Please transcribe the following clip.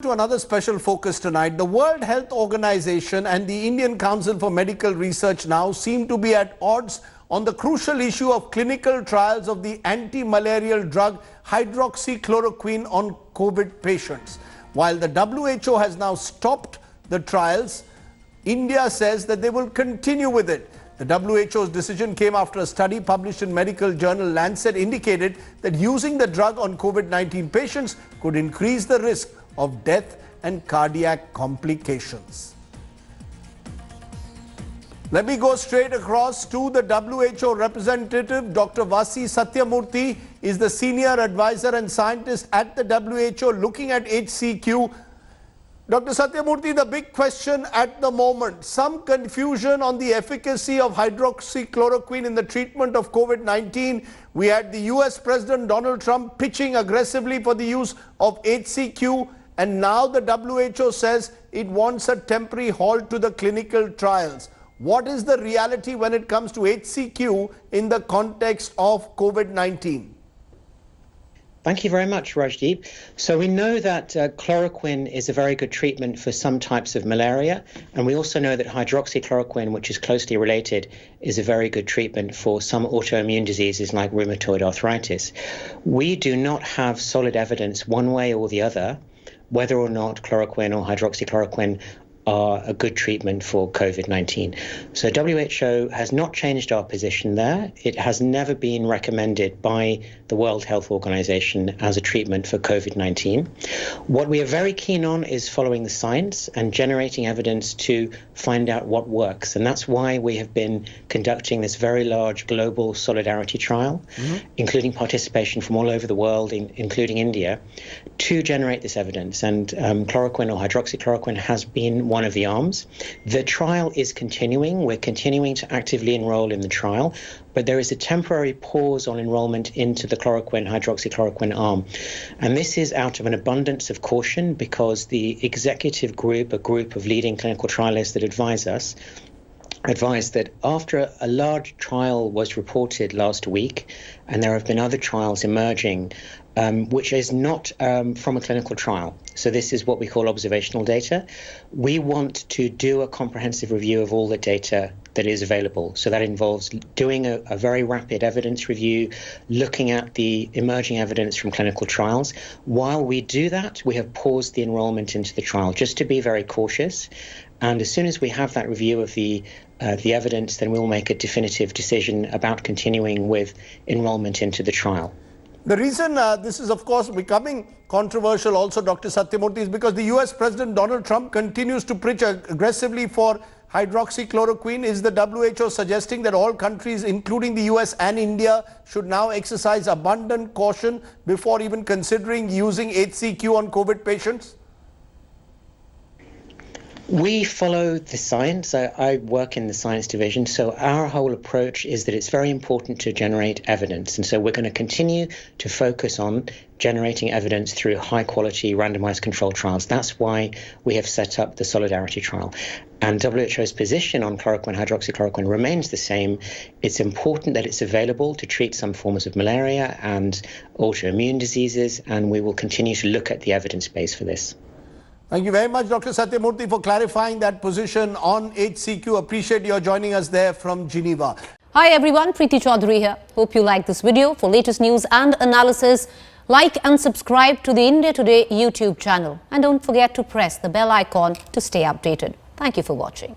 To another special focus tonight. The World Health Organization and the Indian Council for Medical Research now seem to be at odds on the crucial issue of clinical trials of the anti-malarial drug hydroxychloroquine on COVID patients. While the WHO has now stopped the trials, India says that they will continue with it. The WHO's decision came after a study published in medical journal Lancet indicated that using the drug on COVID-19 patients could increase the risk of death and cardiac complications. Let me go straight across to the WHO representative. Dr. Vasee Sathiyamoorthy is the senior advisor and scientist at the WHO looking at HCQ. Dr. Sathiyamoorthy, the big question at the moment, some confusion on the efficacy of hydroxychloroquine in the treatment of COVID-19. We had the US President Donald Trump pitching aggressively for the use of HCQ. And now the WHO says it wants a temporary halt to the clinical trials. What is the reality when it comes to HCQ in the context of COVID-19? Thank you very much, Rajdeep. So we know that chloroquine is a very good treatment for some types of malaria. And we also know that hydroxychloroquine, which is closely related, is a very good treatment for some autoimmune diseases like rheumatoid arthritis. We do not have solid evidence one way or the other whether or not chloroquine or hydroxychloroquine are a good treatment for COVID-19. So WHO has not changed our position there. It has never been recommended by the World Health Organization as a treatment for COVID-19. What we are very keen on is following the science and generating evidence to find out what works. And that's why we have been conducting this very large global solidarity trial, including participation from all over the world, including India, to generate this evidence. And chloroquine or hydroxychloroquine has been one of the arms. The trial is continuing. We're continuing to actively enroll in the trial, but there is a temporary pause on enrollment into the chloroquine, hydroxychloroquine arm. And this is out of an abundance of caution because the executive group, a group of leading clinical trialists that advise us, advised that after a large trial was reported last week, and there have been other trials emerging, which is not from a clinical trial. So this is what we call observational data. We want to do a comprehensive review of all the data that is available. So that involves doing a very rapid evidence review, looking at the emerging evidence from clinical trials. While we do that, we have paused the enrollment into the trial just to be very cautious. And as soon as we have that review of the evidence, then we'll make a definitive decision about continuing with enrollment into the trial. The reason this is, of course, becoming controversial also, Dr. Sathiyamoorthy, is because the US President Donald Trump continues to preach aggressively for hydroxychloroquine. Is the WHO suggesting that all countries, including the US and India, should now exercise abundant caution before even considering using HCQ on COVID patients? We follow the science. I work in the science division, so our whole approach is that it's very important to generate evidence. And so we're going to continue to focus on generating evidence through high-quality randomized controlled trials. That's why we have set up the Solidarity trial. And WHO's position on chloroquine, hydroxychloroquine remains the same. It's important that it's available to treat some forms of malaria and autoimmune diseases, and we will continue to look at the evidence base for this. Thank you very much, Dr. Sathiyamoorthy, for clarifying that position on HCQ. Appreciate your joining us there from Geneva. Hi everyone, Preeti Chaudhary here. Hope you like this video. For latest news and analysis, like and subscribe to the India Today YouTube channel. And don't forget to press the bell icon to stay updated. Thank you for watching.